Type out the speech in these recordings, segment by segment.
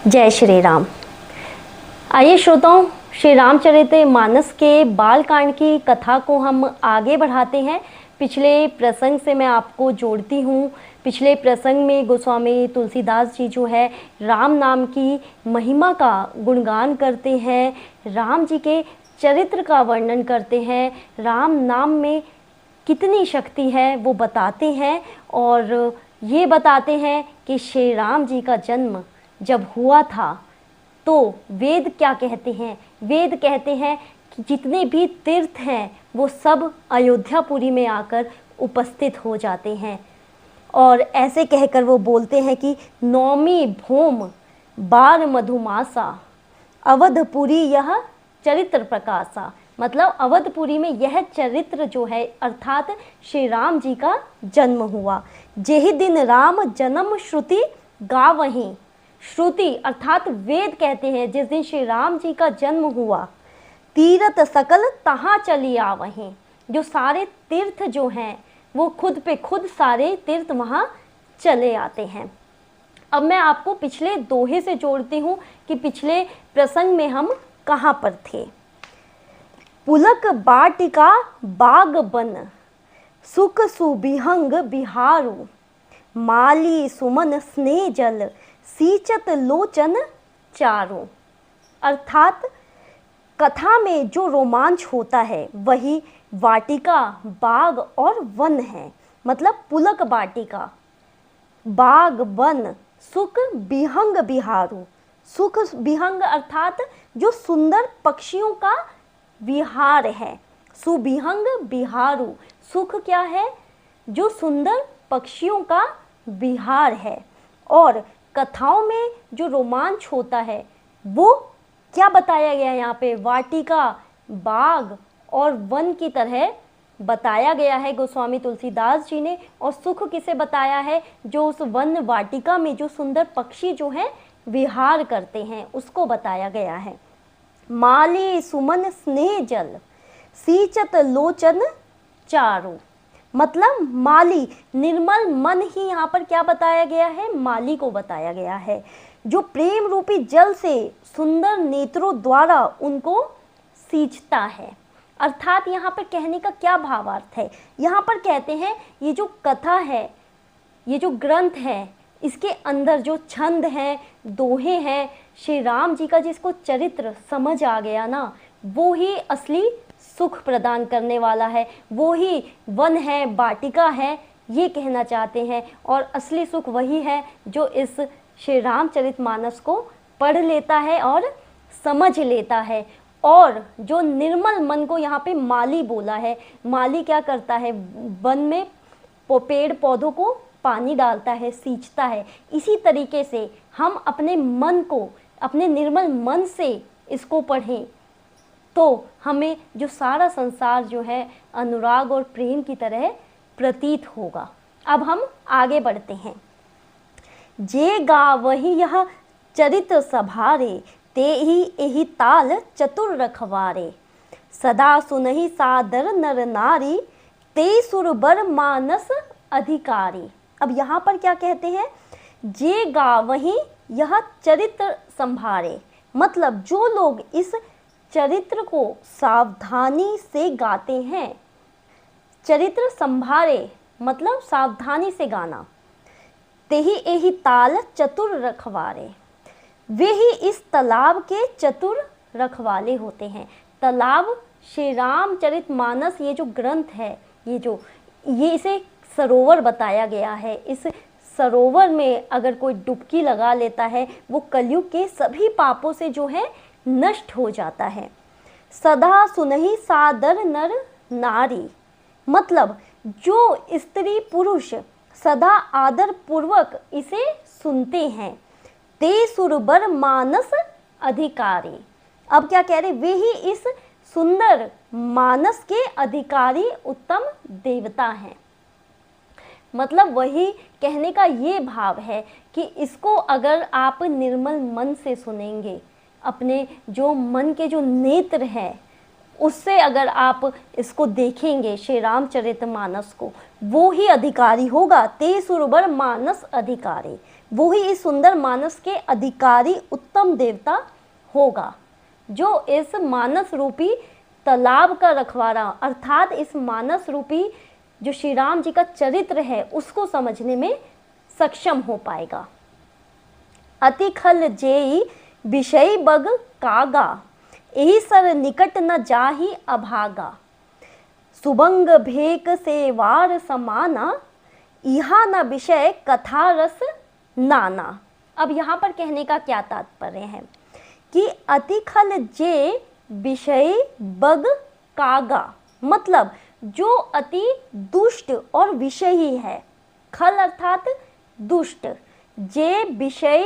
जय श्री राम। आइए श्रोताओं, श्री रामचरितमानस के बालकांड की कथा को हम आगे बढ़ाते हैं। पिछले प्रसंग से मैं आपको जोड़ती हूँ। पिछले प्रसंग में गोस्वामी तुलसीदास जी जो है राम नाम की महिमा का गुणगान करते हैं, राम जी के चरित्र का वर्णन करते हैं, राम नाम में कितनी शक्ति है वो बताते हैं और ये बताते हैं कि श्री राम जी का जन्म जब हुआ था तो वेद क्या कहते हैं। वेद कहते हैं कि जितने भी तीर्थ हैं वो सब अयोध्यापुरी में आकर उपस्थित हो जाते हैं और ऐसे कहकर वो बोलते हैं कि नौमी भौम बार मधुमासा अवधपुरी यह चरित्र प्रकाशा। मतलब अवधपुरी में यह चरित्र जो है अर्थात श्री राम जी का जन्म हुआ। जेहि दिन राम जन्म श्रुति गावहीं। श्रुति अर्थात वेद कहते हैं जिस दिन श्री राम जी का जन्म हुआ, तीरथ सकल तहाँ चली आवहीं। जो सारे तीर्थ जो हैं वो खुद पे खुद सारे तीर्थ वहाँ चले आते हैं। अब मैं आपको पिछले दोहे से जोड़ती हूँ कि पिछले प्रसंग में हम कहाँ पर थे। पुलक बाटिका बाग बन सुख सुबिहंग बिहारू, माली सुमन स्नेह जल सींचत लोचन चारों। अर्थात कथा में जो रोमांच होता है वही वाटिका, बाग और वन है। मतलब पुलक बाटिका, बाग, वन, सुख बिहंग बिहारू। सुख बिहंग अर्थात जो सुंदर पक्षियों का विहार है। सुबिहंग बिहारू, सुख क्या है? जो सुंदर पक्षियों का विहार है। और कथाओं में जो रोमांच होता है वो क्या बताया गया है यहाँ पे? वाटिका, बाग और वन की तरह बताया गया है गोस्वामी तुलसीदास जी ने। और सुख किसे बताया है? जो उस वन वाटिका में जो सुंदर पक्षी जो हैं विहार करते हैं उसको बताया गया है। माली सुमन स्नेह जल सींचत लोचन चारों। मतलब माली, निर्मल मन ही यहाँ पर क्या बताया गया है? माली को बताया गया है जो प्रेम रूपी जल से सुंदर नेत्रों द्वारा उनको सींचता है। अर्थात यहाँ पर कहने का क्या भावार्थ है? यहाँ पर कहते हैं ये जो कथा है, ये जो ग्रंथ है, इसके अंदर जो छंद हैं, दोहे हैं, श्री राम जी का जिसको चरित्र समझ आ गया ना, वो ही असली सुख प्रदान करने वाला है, वो ही वन है, वाटिका है, ये कहना चाहते हैं। और असली सुख वही है जो इस श्री रामचरितमानस को पढ़ लेता है और समझ लेता है। और जो निर्मल मन को यहाँ पे माली बोला है, माली क्या करता है? वन में पेड़ पौधों को पानी डालता है, सींचता है। इसी तरीके से हम अपने मन को, अपने निर्मल मन से इसको पढ़ें तो हमें जो सारा संसार जो है अनुराग और प्रेम की तरह प्रतीत होगा। अब हम आगे बढ़ते हैं। जे गावहि यह चरित्र सभारे, ते ही एहि ताल चतुर रखवारे, सदा सुनहि सादर नर नारी, ते सुरबर मानस अधिकारी। अब यहाँ पर क्या कहते हैं? जे गावहि यह चरित्र संभारे। मतलब जो लोग इस चरित्र को सावधानी से गाते हैं, चरित्र संभारे मतलब सावधानी से गाना, तेहि एहि ताल चतुर रखवारे, वे ही इस तालाब के चतुर रखवाले होते हैं। तालाब, श्री रामचरितमानस ये जो ग्रंथ है, ये इसे सरोवर बताया गया है। इस सरोवर में अगर कोई डुबकी लगा लेता है वो कलयुग के सभी पापों से जो है नष्ट हो जाता है। सदा सुनहि सादर नर नारी। मतलब जो स्त्री पुरुष सदा आदर पूर्वक इसे सुनते हैं, ते सुरबर मानस अधिकारी। अब क्या कह रहे? वे ही इस सुंदर मानस के अधिकारी उत्तम देवता हैं। मतलब वही कहने का ये भाव है कि इसको अगर आप निर्मल मन से सुनेंगे, अपने जो मन के जो नेत्र हैं उससे अगर आप इसको देखेंगे श्री रामचरितमानस को, वो ही अधिकारी होगा। ते सुरबर मानस अधिकारी, वो ही इस सुंदर मानस के अधिकारी उत्तम देवता होगा, जो इस मानस रूपी तालाब का रखवाला, अर्थात इस मानस रूपी जो श्री राम जी का चरित्र है उसको समझने में सक्षम हो पाएगा। अति खल जेई विषय बग कागा, यही सर निकट न जाहि अभागा। सुबंग भेक से वार समाना, इहा न विषय कथा रस नाना। अब यहाँ पर कहने का क्या तात्पर्य है कि अति खल जे विषय बग कागा, मतलब जो अति दुष्ट और विषयी है, खल अर्थात दुष्ट, जे विषय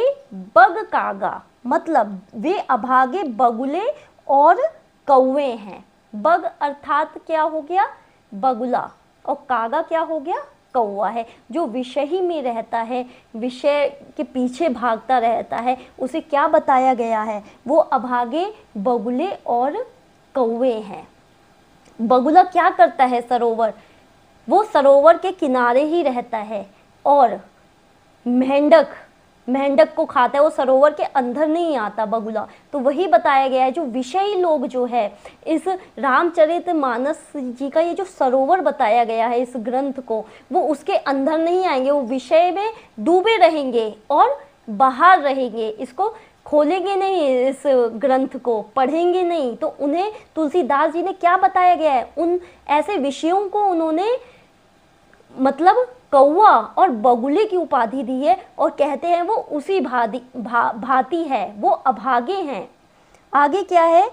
बग कागा मतलब वे अभागे बगुले और कौवे हैं। बग अर्थात क्या हो गया, बगुला, और कागा क्या हो गया, कौवा है। जो विषय ही में रहता है, विषय के पीछे भागता रहता है, उसे क्या बताया गया है, वो अभागे बगुले और कौवे हैं। बगुला क्या करता है, सरोवर, वो सरोवर के किनारे ही रहता है, और मेंढक को खाता है, वो सरोवर के अंदर नहीं आता बगुला। तो वही बताया गया है, जो विषयी लोग जो है, इस रामचरितमानस जी का ये जो सरोवर बताया गया है इस ग्रंथ को, वो उसके अंदर नहीं आएंगे, वो विषय में डूबे रहेंगे और बाहर रहेंगे, इसको खोलेंगे नहीं, इस ग्रंथ को पढ़ेंगे नहीं। तो उन्हें तुलसीदास जी ने क्या बताया गया है, उन ऐसे विषयों को उन्होंने मतलब कौवा और बगुले की उपाधि दी है, और कहते हैं वो उसी भांति है, वो अभागे हैं। आगे क्या है,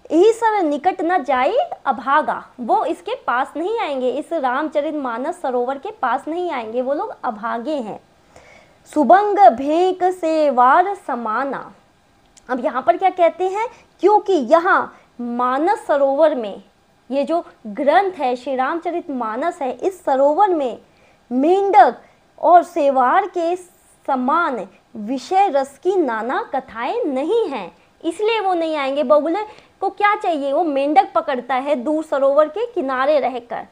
यही सर निकट न जाए अभागा, वो इसके पास नहीं आएंगे, इस रामचरितमानस सरोवर के पास नहीं आएंगे, वो लोग अभागे हैं। सुबंग भेक से वार समाना, अब यहाँ पर क्या कहते हैं, क्योंकि यहाँ मानस सरोवर में, ये जो ग्रंथ है श्री रामचरितमानस है, इस सरोवर में मेंढक और सेवार के समान विषय रस की नाना कथाएं नहीं हैं, इसलिए वो नहीं आएंगे। बगुले को क्या चाहिए, वो मेंढक पकड़ता है दूर सरोवर के किनारे रहकर,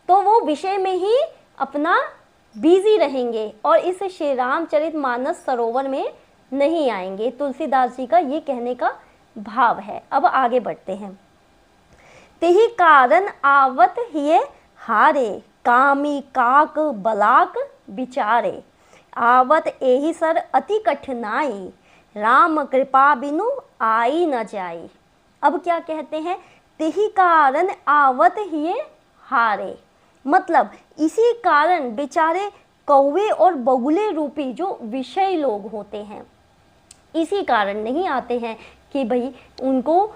तो वो विषय में ही अपना बिजी रहेंगे और इस श्री रामचरितमानस सरोवर में नहीं आएंगे। तुलसीदास जी का ये कहने का भाव है। अब आगे बढ़ते हैं। तेहि कारण आवत हिये हारे, कामी काक बलाक विचारे, आवत एहि सर अति कठिनाई, राम कृपा बिनु आई न जाई। अब क्या कहते हैं, तेहि कारण आवत हिये हारे, मतलब इसी कारण बेचारे कौवे और बगुले रूपी जो विषय लोग होते हैं, इसी कारण नहीं आते हैं कि भाई उनको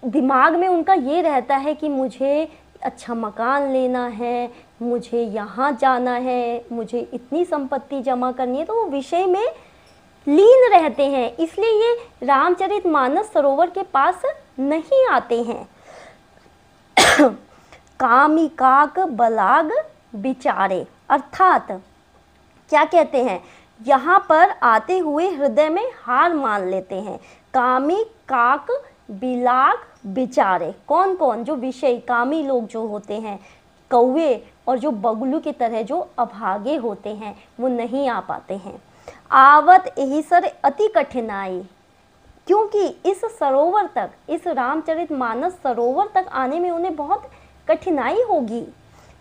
दिमाग में उनका ये रहता है कि मुझे अच्छा मकान लेना है, मुझे यहाँ जाना है, मुझे इतनी संपत्ति जमा करनी है, तो वो विषय में लीन रहते हैं, इसलिए ये रामचरितमानस सरोवर के पास नहीं आते हैं। कामी काक बलाग विचारे, अर्थात क्या कहते हैं, यहाँ पर आते हुए हृदय में हार मान लेते हैं। कामी काक बिलाग विचारे, कौन कौन, जो विषय कामी लोग जो होते हैं, कौवे और जो बगुलू की तरह जो अभागे होते हैं, वो नहीं आ पाते हैं। आवत यही सर अति कठिनाई, क्योंकि इस सरोवर तक, इस रामचरितमानस सरोवर तक आने में उन्हें बहुत कठिनाई होगी।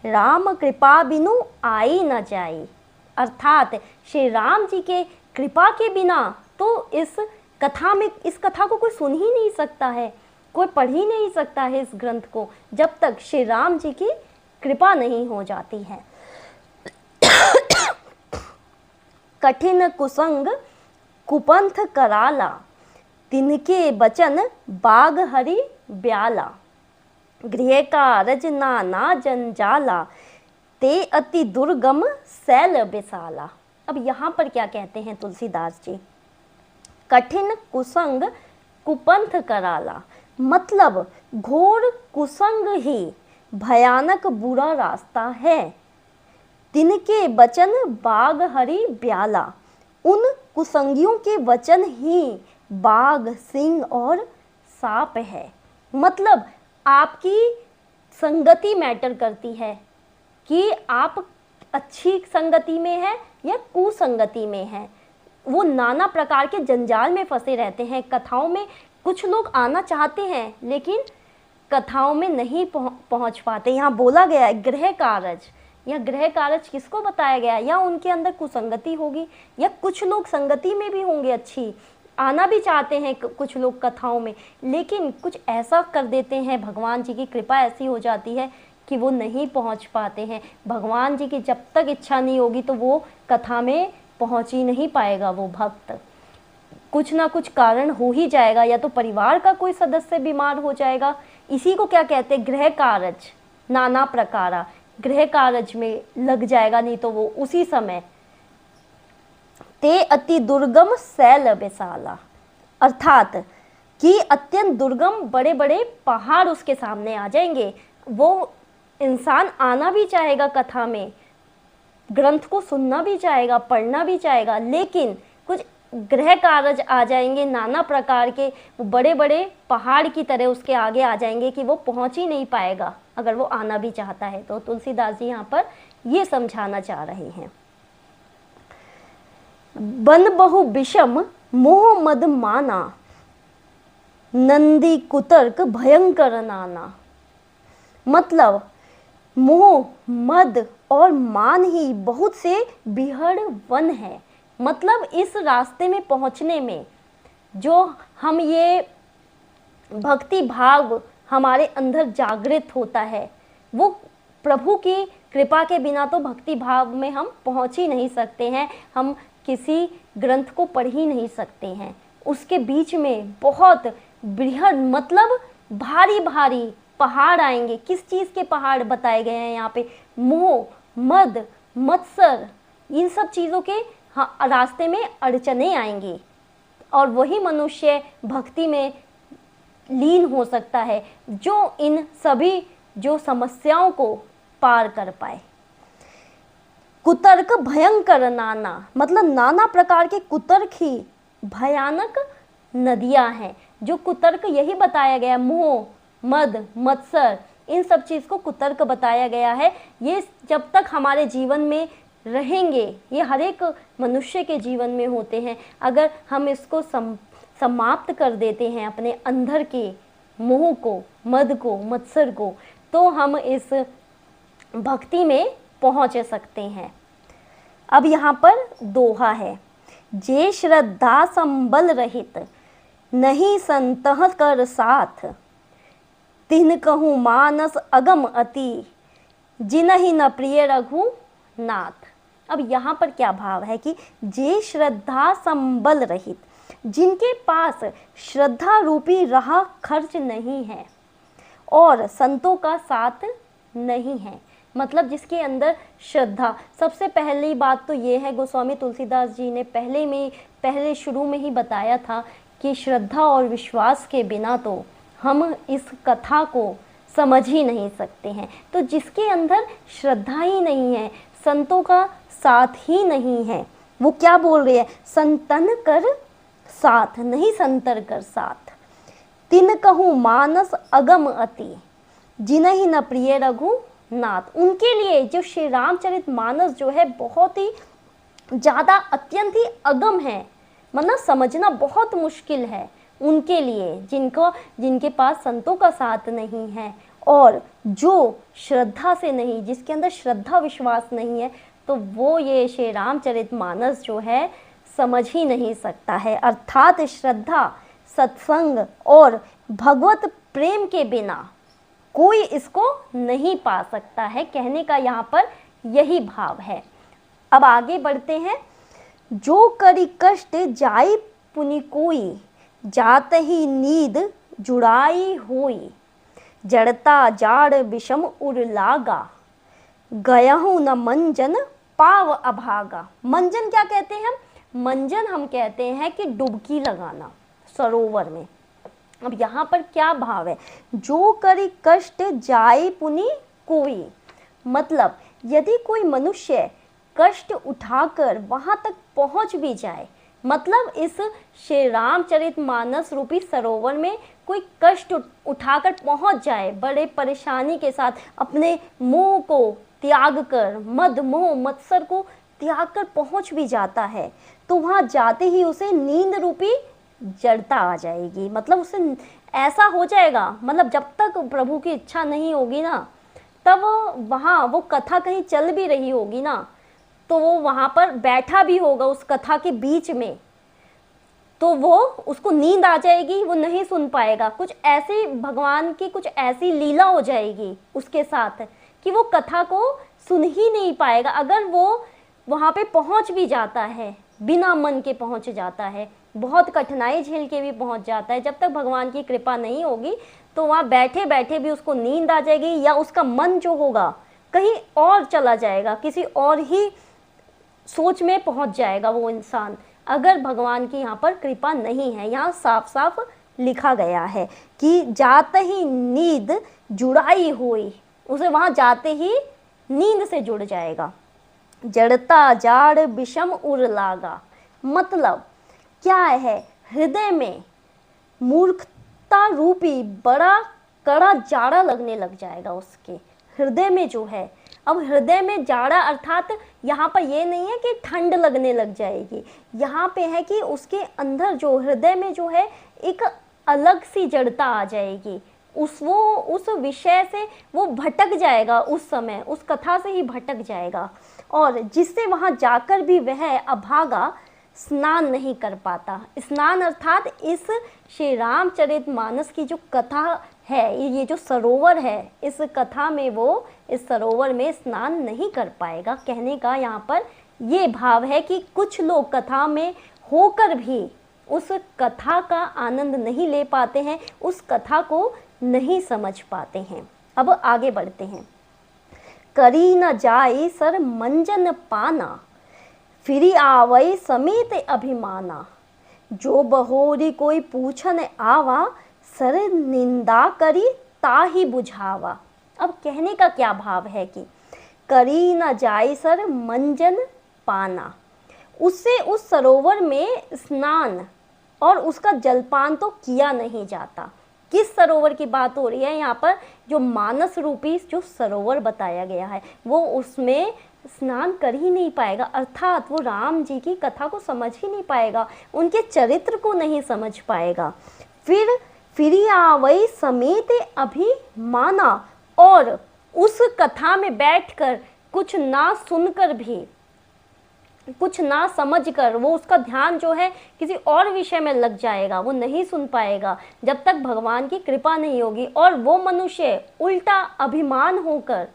राम कृपा बिनु आई न जाई, अर्थात श्री राम जी के कृपा के बिना तो इस कथा में, इस कथा को कोई सुन ही नहीं सकता है, कोई पढ़ ही नहीं सकता है इस ग्रंथ को, जब तक श्री राम जी की कृपा नहीं हो जाती है। कठिन कुसंग कुपंथ कराला, तिनके बचन बाग हरि ब्याला, गृह कारज नाना जंजाला, ते अति दुर्गम सैल बिसाला। अब यहाँ पर क्या कहते हैं तुलसीदास जी, कठिन कुसंग कुपंथ कराला, मतलब घोर कुसंग ही भयानक बुरा रास्ता है। तिनके वचन बाघ हरि ब्याला, उन कुसंगियों के वचन ही बाघ, सिंह और सांप है। मतलब आपकी संगति मैटर करती है कि आप अच्छी संगति में हैं या कुसंगति में हैं। वो नाना प्रकार के जंजाल में फंसे रहते हैं। कथाओं में कुछ लोग आना चाहते हैं लेकिन कथाओं में नहीं पहुंच पाते। यहाँ बोला गया है गृह कारज, या गृह कारज किसको बताया गया है, या उनके अंदर कुसंगति होगी, या कुछ लोग संगति में भी होंगे अच्छी, आना भी चाहते हैं कुछ लोग कथाओं में, लेकिन कुछ ऐसा कर देते हैं, भगवान जी की कृपा ऐसी हो जाती है कि वो नहीं पहुंच पाते हैं। भगवान जी की जब तक इच्छा नहीं होगी तो वो कथा में पहुंच ही नहीं पाएगा वो भक्त। कुछ ना कुछ कारण हो ही जाएगा, या तो परिवार का कोई सदस्य बीमार हो जाएगा। इसी को क्या कहते हैं, गृह कारज, नाना प्रकारा, गृह कारज में लग जाएगा, नहीं तो वो उसी समय। ते अति दुर्गम शैल विशाला, अर्थात कि अत्यंत दुर्गम बड़े बड़े पहाड़ उसके सामने आ जाएंगे। वो इंसान आना भी चाहेगा कथा में, ग्रंथ को सुनना भी चाहेगा, पढ़ना भी चाहेगा, लेकिन कुछ गृह कारज आ जाएंगे नाना प्रकार के, वो बड़े बड़े पहाड़ की तरह उसके आगे आ जाएंगे कि वो पहुंच ही नहीं पाएगा अगर वो आना भी चाहता है। तो तुलसीदास जी यहाँ पर ये समझाना चाह रहे हैं। बन बहु विषम मोह मद माना, नंदी कुतर्क भयंकर नाना। मतलब मोह मद और मान ही बहुत से बिहड़ वन है। मतलब इस रास्ते में पहुंचने में जो हम ये भक्ति भाव हमारे अंदर जागृत होता है, वो प्रभु की कृपा के बिना तो भक्ति भाव में हम पहुंच ही नहीं सकते हैं, हम किसी ग्रंथ को पढ़ ही नहीं सकते हैं। उसके बीच में बहुत बृहद मतलब भारी भारी पहाड़ आएंगे। किस चीज़ के पहाड़ बताए गए हैं यहाँ पे, मोह मद मत्सर, इन सब चीज़ों के रास्ते में अड़चने आएंगी, और वही मनुष्य भक्ति में लीन हो सकता है जो इन सभी जो समस्याओं को पार कर पाए। कुतर्क भयंकर नाना, मतलब नाना प्रकार के कुतर्क ही भयानक नदियां हैं। जो कुतर्क यही बताया गया, मोह मद मत्सर, इन सब चीज़ को कुतर्क बताया गया है। ये जब तक हमारे जीवन में रहेंगे, ये हर एक मनुष्य के जीवन में होते हैं। अगर हम इसको समाप्त कर देते हैं अपने अंदर के मोह को, मद को, मत्सर को, तो हम इस भक्ति में पहुंच सकते हैं। अब यहाँ पर दोहा है, जे श्रद्धा संबल रहित नहीं संतह कर साथ, तिन कहूँ मानस अगम अति, जिनहि न प्रिय रघु नाथ। अब यहाँ पर क्या भाव है कि जे श्रद्धा संबल रहित, जिनके पास श्रद्धा रूपी राह खर्च नहीं है और संतों का साथ नहीं है, मतलब जिसके अंदर श्रद्धा, सबसे पहली बात तो ये है, गोस्वामी तुलसीदास जी ने पहले शुरू में ही बताया था कि श्रद्धा और विश्वास के बिना तो हम इस कथा को समझ ही नहीं सकते हैं। तो जिसके अंदर श्रद्धा ही नहीं है, संतों का साथ ही नहीं है, वो क्या बोल रहे हैं, संतन कर साथ नहीं संतर कर साथ, तिन कहूँ मानस अगम अति, जिनहि न प्रिय रघु नाथ। उनके लिए जो श्री रामचरित मानस जो है बहुत ही ज़्यादा अत्यंत ही अगम है, मतलब समझना बहुत मुश्किल है उनके लिए जिनके पास संतों का साथ नहीं है, और जो श्रद्धा से नहीं, जिसके अंदर श्रद्धा विश्वास नहीं है, तो वो ये श्री रामचरित मानस जो है समझ ही नहीं सकता है। अर्थात श्रद्धा, सत्संग और भगवत प्रेम के बिना कोई इसको नहीं पा सकता है, कहने का यहाँ पर यही भाव है। अब आगे बढ़ते हैं। जो करी कष्ट जाई पुनि कोई, जात ही नींद जुड़ाई होई, जड़ता जाड़ विषम उर लागा, गयहूँ न मंजन पाव अभागा। मंजन क्या कहते हैं हम, मंजन हम कहते हैं कि डुबकी लगाना सरोवर में। अब यहाँ पर क्या भाव है, जो करी कष्ट जाए पुनि कोई, मतलब यदि कोई मनुष्य कष्ट उठाकर वहां तक पहुंच भी जाए, मतलब इस श्री रामचरित मानस रूपी सरोवर में कोई कष्ट उठाकर पहुंच जाए, बड़े परेशानी के साथ अपने मोह को त्याग कर, मद मोह मत्सर को त्याग कर पहुंच भी जाता है, तो वहाँ जाते ही उसे नींद रूपी जड़ता आ जाएगी। मतलब उसे ऐसा हो जाएगा, मतलब जब तक प्रभु की इच्छा नहीं होगी ना, तब वहाँ वो कथा कहीं चल भी रही होगी ना, तो वो वहाँ पर बैठा भी होगा उस कथा के बीच में, तो वो उसको नींद आ जाएगी, वो नहीं सुन पाएगा। कुछ ऐसी भगवान की कुछ ऐसी लीला हो जाएगी उसके साथ कि वो कथा को सुन ही नहीं पाएगा। अगर वो वहाँ पे पहुँच भी जाता है, बिना मन के पहुँच जाता है, बहुत कठिनाई झेल के भी पहुँच जाता है, जब तक भगवान की कृपा नहीं होगी तो वहाँ बैठे बैठे भी उसको नींद आ जाएगी, या उसका मन जो होगा कहीं और चला जाएगा, किसी और ही सोच में पहुँच जाएगा वो इंसान, अगर भगवान की यहाँ पर कृपा नहीं है। यहाँ साफ साफ लिखा गया है कि जाते ही नींद जुड़ाई हुई, उसे वहाँ जाते ही नींद से जुड़ जाएगा। जड़ता जाड़ विषम उर लागा, मतलब क्या है, हृदय में मूर्खता रूपी बड़ा कड़ा जाड़ा लगने लग जाएगा उसके हृदय में जो है। अब हृदय में जाड़ा अर्थात यहाँ पर ये नहीं है कि ठंड लगने लग जाएगी, यहाँ पे है कि उसके अंदर जो हृदय में जो है एक अलग सी जड़ता आ जाएगी, उस विषय से वो भटक जाएगा, उस समय उस कथा से ही भटक जाएगा, और जिससे वहाँ जाकर भी वह अभागा स्नान नहीं कर पाता। स्नान अर्थात इस श्री रामचरितमानस की जो कथा है, ये जो सरोवर है, इस कथा में वो इस सरोवर में स्नान नहीं कर पाएगा। कहने का यहाँ पर ये भाव है कि कुछ लोग कथा में होकर भी उस कथा का आनंद नहीं ले पाते हैं, उस कथा को नहीं समझ पाते हैं। अब आगे बढ़ते हैं। करी न जाई सर मंजन पाना, फिरी आवई समेत अभिमाना, जो बहोरी कोई पूछन आवा, सर निंदा करी ताही बुझावा। अब कहने का क्या भाव है कि करी न जाई सर मंजन पाना, उससे उस सरोवर में स्नान और उसका जलपान तो किया नहीं जाता। किस सरोवर की बात हो रही है यहाँ पर, जो मानस रूपी जो सरोवर बताया गया है, वो उसमें स्नान कर ही नहीं पाएगा, अर्थात वो राम जी की कथा को समझ ही नहीं पाएगा, उनके चरित्र को नहीं समझ पाएगा। फिर आवई समेत अभिमाना, और उस कथा में बैठकर कुछ ना सुनकर भी, कुछ ना समझकर वो उसका ध्यान जो है किसी और विषय में लग जाएगा, वो नहीं सुन पाएगा जब तक भगवान की कृपा नहीं होगी। और वो मनुष्य उल्टा अभिमान होकर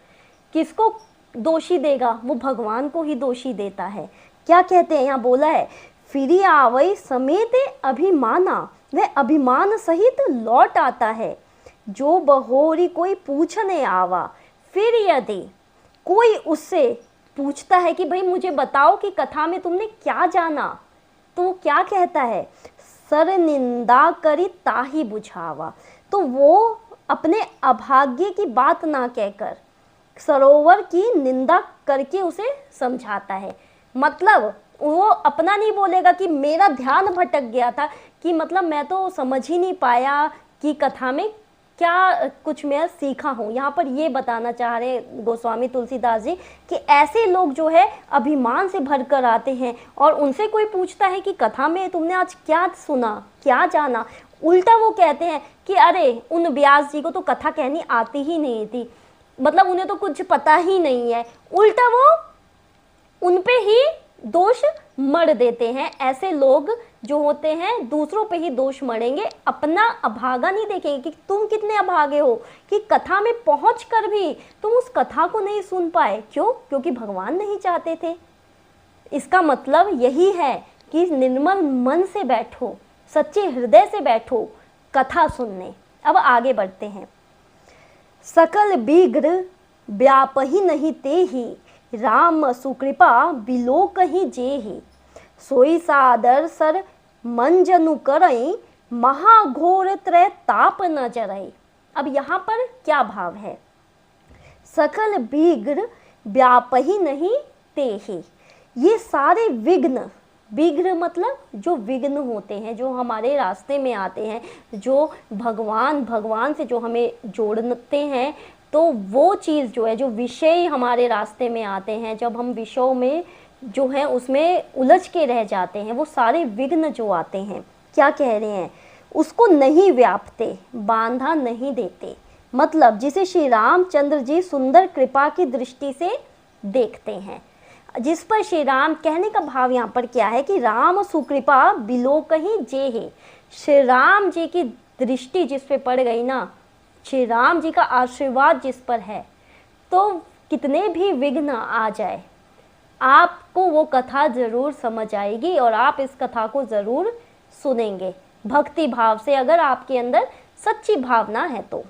किसको दोषी देगा, वो भगवान को ही दोषी देता है। क्या कहते हैं यहाँ बोला है, फिरी आवई समेत अभिमाना, वह अभिमान सहित लौट आता है। जो बहोरी कोई पूछने आवा, फिर यदि कोई उससे पूछता है कि भाई मुझे बताओ कि कथा में तुमने क्या जाना, तो वो क्या कहता है, सर निंदा करी ताही बुझावा। तो वो अपने अभाग्य की बात ना कहकर सरोवर की निंदा करके उसे समझाता है। मतलब वो अपना नहीं बोलेगा कि मेरा ध्यान भटक गया था, कि मतलब मैं तो समझ ही नहीं पाया कि कथा में क्या कुछ मैं सीखा हूँ। यहाँ पर ये बताना चाह रहे गोस्वामी तुलसीदास जी कि ऐसे लोग जो है अभिमान से भर कर आते हैं, और उनसे कोई पूछता है कि कथा में तुमने आज क्या सुना, क्या जाना, उल्टा वो कहते हैं कि अरे उन व्यास जी को तो कथा कहनी आती ही नहीं थी, मतलब उन्हें तो कुछ पता ही नहीं है। उल्टा वो उन पे ही दोष मढ़ देते हैं। ऐसे लोग जो होते हैं दूसरों पे ही दोष मढ़ेंगे, अपना अभागा नहीं देखेंगे कि तुम कितने अभागे हो कि कथा में पहुंचकर भी तुम उस कथा को नहीं सुन पाए। क्यों? क्योंकि भगवान नहीं चाहते थे। इसका मतलब यही है कि निर्मल मन से बैठो, सच्चे हृदय से बैठो कथा सुनने। अब आगे बढ़ते हैं। सकल बिघ्र व्यापहि नहीं तेहि, राम सुकृपा बिलोकहि जेहि, सोई सादर सर मंजनु करई, महाघोर त्रय ताप न जरई। अब यहाँ पर क्या भाव है, सकल बिघ्र व्यापहि नहीं तेहि, ये सारे विघ्न, विघ्न मतलब जो विघ्न होते हैं, जो हमारे रास्ते में आते हैं, जो भगवान से जो हमें जोड़ते हैं, तो वो चीज़ जो है, जो विषय हमारे रास्ते में आते हैं, जब हम विषयों में जो हैं उसमें उलझ के रह जाते हैं, वो सारे विघ्न जो आते हैं, क्या कह रहे हैं, उसको नहीं व्यापते, बांधा नहीं देते। मतलब जिसे श्री रामचंद्र जी सुंदर कृपा की दृष्टि से देखते हैं, जिस पर श्री राम, कहने का भाव यहाँ पर क्या है कि राम सुकृपा बिलो कहीं जे है। श्री राम जी की दृष्टि जिस पे पड़ गई ना, श्री राम जी का आशीर्वाद जिस पर है, तो कितने भी विघ्न आ जाए आपको वो कथा ज़रूर समझ आएगी और आप इस कथा को ज़रूर सुनेंगे भक्ति भाव से, अगर आपके अंदर सच्ची भावना है तो।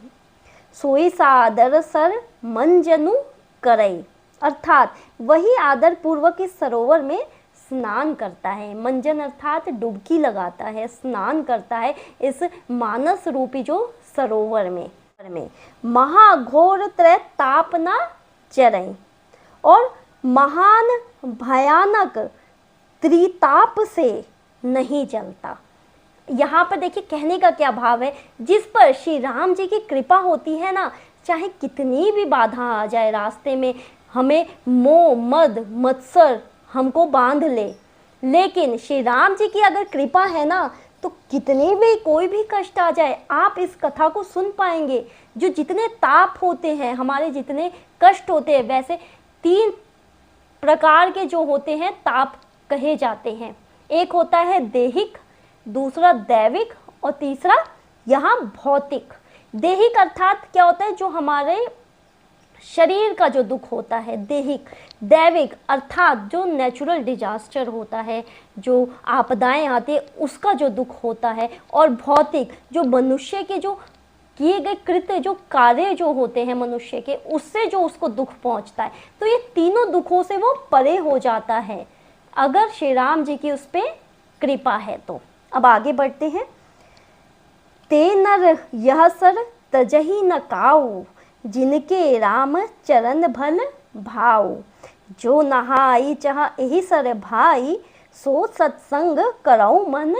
सोई सादर सर मन जनु करई, अर्थात वही आदर पूर्वक इस सरोवर में स्नान करता है। मंजन अर्थात डुबकी लगाता है, स्नान करता है इस मानस रूपी जो सरोवर में। महाघोर त्रय तापना चरई, और महान भयानक त्रिताप से नहीं जलता। यहाँ पर देखिए कहने का क्या भाव है, जिस पर श्री राम जी की कृपा होती है ना, चाहे कितनी भी बाधा आ जाए रास्ते में, हमें मोह मद मत्सर हमको बांध ले, लेकिन श्री राम जी की अगर कृपा है ना, तो कितने भी कोई भी कष्ट आ जाए आप इस कथा को सुन पाएंगे। जो जितने ताप होते हैं, हमारे जितने कष्ट होते हैं, वैसे 3 प्रकार के जो होते हैं ताप कहे जाते हैं। एक होता है देहिक, दूसरा दैविक और तीसरा यहाँ भौतिक। देहिक अर्थात क्या होता है, जो हमारे शरीर का जो दुख होता है देहिक। दैविक अर्थात जो नेचुरल डिजास्टर होता है, जो आपदाएं आती है उसका जो दुख होता है। और भौतिक जो मनुष्य के जो किए गए कृत्य, जो कार्य जो होते हैं मनुष्य के, उससे जो उसको दुख पहुंचता है। तो ये तीनों दुखों से वो परे हो जाता है अगर श्री राम जी की उस पर कृपा है तो। अब आगे बढ़ते हैं। ते नर यह सर तजही न काऊ, जिनके राम चरण भल भाव, जो नहाई चाह यही सर भाई, सो सत्संग करौ मन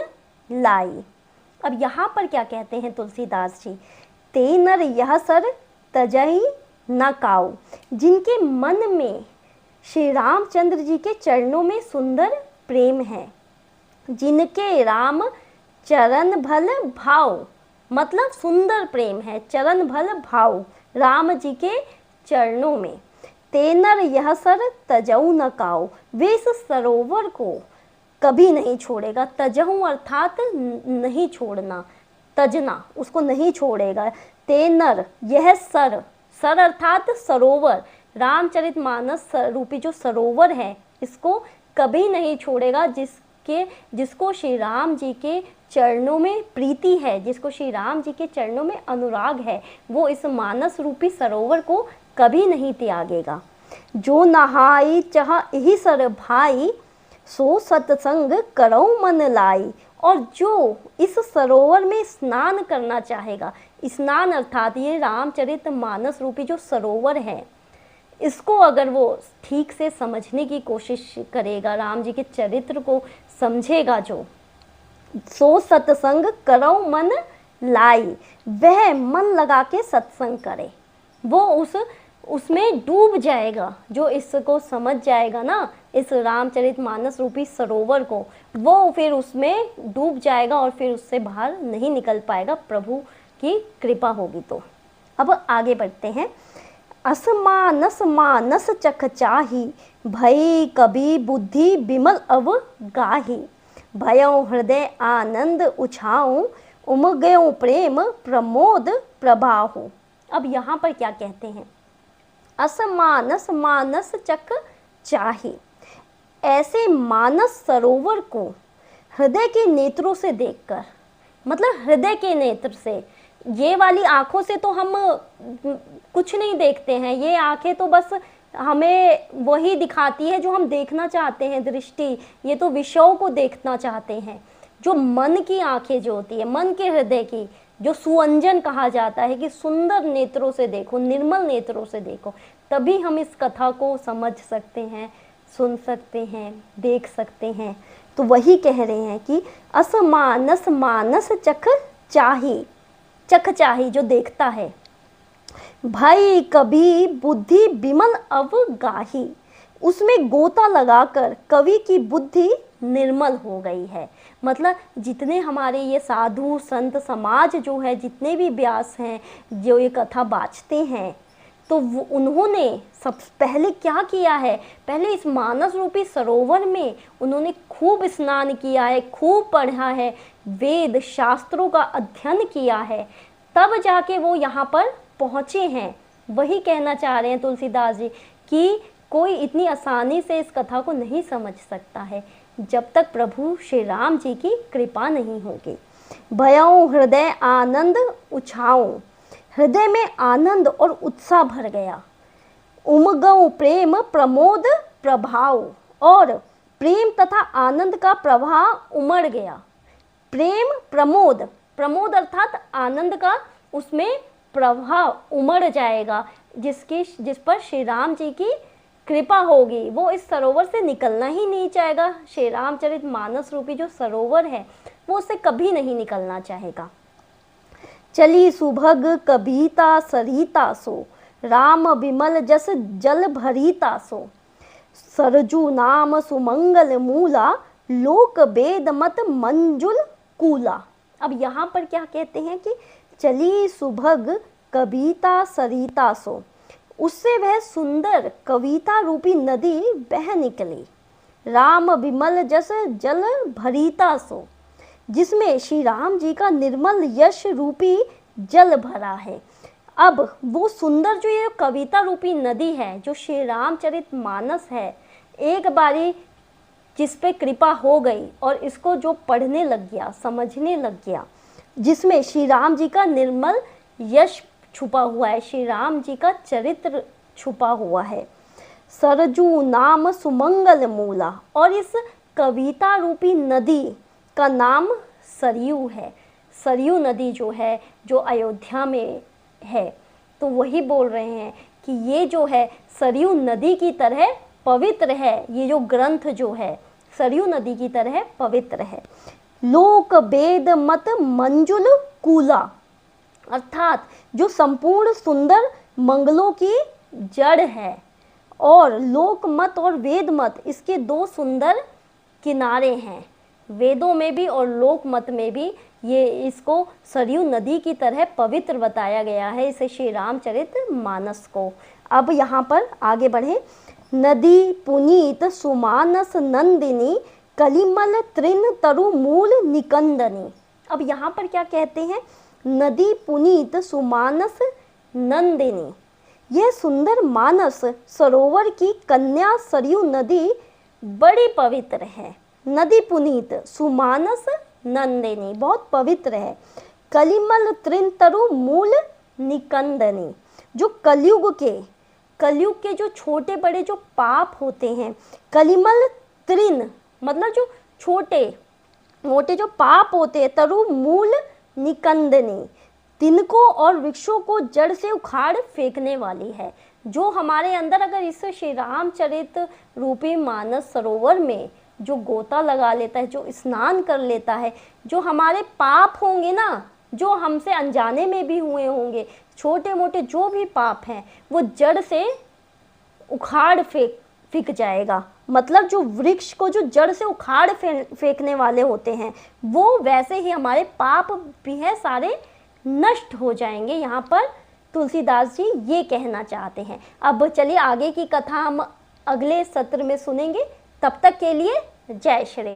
लाई। अब यहाँ पर क्या कहते हैं तुलसीदास जी, ते नर यह सर तजही न काऊ, जिनके मन में श्री रामचंद्र जी के चरणों में सुंदर प्रेम है। जिनके राम चरण भल भाव, मतलब सुंदर प्रेम है, चरण भल भाव राम जी के चरणों में। तेनर यह सर तजऊ न काऊ, वे इस सरोवर को कभी नहीं छोड़ेगा। तजहू अर्थात नहीं छोड़ना, तजना, उसको नहीं छोड़ेगा। तेनर यह सर, सर अर्थात सरोवर, रामचरितमानस रूपी जो सरोवर है, इसको कभी नहीं छोड़ेगा। जिसको श्री राम जी के चरणों में प्रीति है, जिसको श्री राम जी के चरणों में अनुराग है, वो इस मानस रूपी सरोवर को कभी नहीं त्यागेगा। जो नहाई चाह यही सर भाई, सो सत्संग करौ मन लाई। और जो इस सरोवर में स्नान करना चाहेगा, स्नान अर्थात ये रामचरितमानस रूपी जो सरोवर है, इसको अगर वो ठीक से समझने की कोशिश करेगा, राम जी के चरित्र को समझेगा, जो सो सत्संग करौ मन लाई, वह मन लगा के सत्संग करे, वो उसमें डूब जाएगा। जो इसको समझ जाएगा ना, इस रामचरितमानस रूपी सरोवर को, वो फिर उसमें डूब जाएगा और फिर उससे बाहर नहीं निकल पाएगा, प्रभु की कृपा होगी तो। अब आगे बढ़ते हैं। असमानस मानस चख चाही, भई कभी बुद्धि बिमल अव गाही, भयो हृदय आनंद उछाऊं, उमगयो प्रेम प्रमोद प्रभाहु। अब यहाँ पर क्या कहते हैं, असमानस मानस चख चाही, ऐसे मानस सरोवर को हृदय के नेत्रों से देखकर, मतलब हृदय के नेत्र से, ये वाली आँखों से तो हम कुछ नहीं देखते हैं, ये आँखें तो बस हमें वही दिखाती है जो हम देखना चाहते हैं, दृष्टि, ये तो विषयों को देखना चाहते हैं। जो मन की आँखें जो होती है, मन के हृदय की, जो सुअंजन कहा जाता है कि सुंदर नेत्रों से देखो, निर्मल नेत्रों से देखो, तभी हम इस कथा को समझ सकते हैं, सुन सकते हैं, देख सकते हैं। तो वही कह रहे हैं कि असमानस मानस चख चाही, चख चाही जो देखता है, भाई कभी बुद्धि बिमल अव गाही, उसमें गोता लगाकर कवि की बुद्धि निर्मल हो गई है। मतलब जितने हमारे ये साधु संत समाज जो है, जितने भी व्यास हैं जो ये कथा बाँचते हैं, तो उन्होंने सब पहले क्या किया है, पहले इस मानस रूपी सरोवर में उन्होंने खूब स्नान किया है, खूब पढ़ा है, वेद शास्त्रों का अध्ययन किया है, तब जाके वो यहाँ पर पहुँचे हैं। वही कहना चाह रहे हैं तुलसीदास जी कि कोई इतनी आसानी से इस कथा को नहीं समझ सकता है जब तक प्रभु श्री राम जी की कृपा नहीं होगी। भयउ हृदय आनंद उछाऊं, हृदय में आनंद और उत्साह भर गया। उमगऊ प्रेम प्रमोद प्रभाव, और प्रेम तथा आनंद का प्रवाह उमड़ गया। प्रेम प्रमोद, प्रमोद अर्थात आनंद का उसमें प्रवाह उमड़ जाएगा, जिस पर श्री राम जी की कृपा होगी। वो इस सरोवर से निकलना ही नहीं चाहेगा। श्री रामचरित मानस रूपी जो सरोवर है वो उससे कभी नहीं निकलना चाहेगा। चली सुभग कबीता सरिता सो, राम विमल जस जल भरीता सो। सरजू नाम सुमंगल मूला, लोक वेद मत मंजुल कूला। अब यहाँ पर क्या कहते हैं कि चली सुभग कविता सरिता सो, उससे वह सुंदर कविता रूपी नदी बह निकली। राम विमल जस जल भरीता सो, जिसमें श्री राम जी का निर्मल यश रूपी जल भरा है। अब वो सुंदर जो ये कविता रूपी नदी है, जो श्री रामचरित मानस है, एक बारी जिस पे कृपा हो गई और इसको जो पढ़ने लग गया, समझने लग गया, जिसमें श्री राम जी का निर्मल यश छुपा हुआ है, श्री राम जी का चरित्र छुपा हुआ है। सरजू नाम सुमंगल मूला, और इस कविता रूपी नदी का नाम सरयू है। सरयू नदी जो है, जो अयोध्या में है, तो वही बोल रहे हैं कि ये जो है सरयू नदी की तरह पवित्र है। ये जो ग्रंथ जो है सरयू नदी की तरह पवित्र है। लोक वेद मत मंजुल कूला, अर्थात जो संपूर्ण सुंदर मंगलों की जड़ है, और लोक मत और वेद मत इसके दो सुंदर किनारे हैं। वेदों में भी और लोक मत में भी ये इसको सरयू नदी की तरह पवित्र बताया गया है, इसे श्री रामचरित मानस को। अब यहाँ पर आगे बढ़े। नदी पुनीत सुमानस नंदिनी, कलिमल तृण तरु मूल निकंदनी। अब यहाँ पर क्या कहते हैं, नदी पुनीत सुमानस नंदिनी, यह सुंदर मानस सरोवर की कन्या सरयू नदी बड़ी पवित्र है। नदी पुनीत सुमानस नंदिनी बहुत पवित्र है। कलिमल तृण तरु मूल निकंदनी, जो कलयुग के जो छोटे बड़े जो पाप होते हैं, कलिमल तृण मतलब जो छोटे मोटे जो पाप होते हैं, तरु मूल निकंदनी, तिनकों और वृक्षों को जड़ से उखाड़ फेंकने वाली है। जो हमारे अंदर अगर इस श्री रामचरित रूपी मानस सरोवर में जो गोता लगा लेता है, जो स्नान कर लेता है, जो हमारे पाप होंगे ना, जो हमसे अनजाने में भी हुए होंगे, छोटे मोटे जो भी पाप हैं, वो जड़ से उखाड़ फेंक जाएगा। मतलब जो वृक्ष को जो जड़ से उखाड़ फेंकने वाले होते हैं, वो वैसे ही हमारे पाप भी है सारे नष्ट हो जाएंगे। यहाँ पर तुलसीदास जी ये कहना चाहते हैं। अब चलिए आगे की कथा हम अगले सत्र में सुनेंगे। तब तक के लिए जय श्री।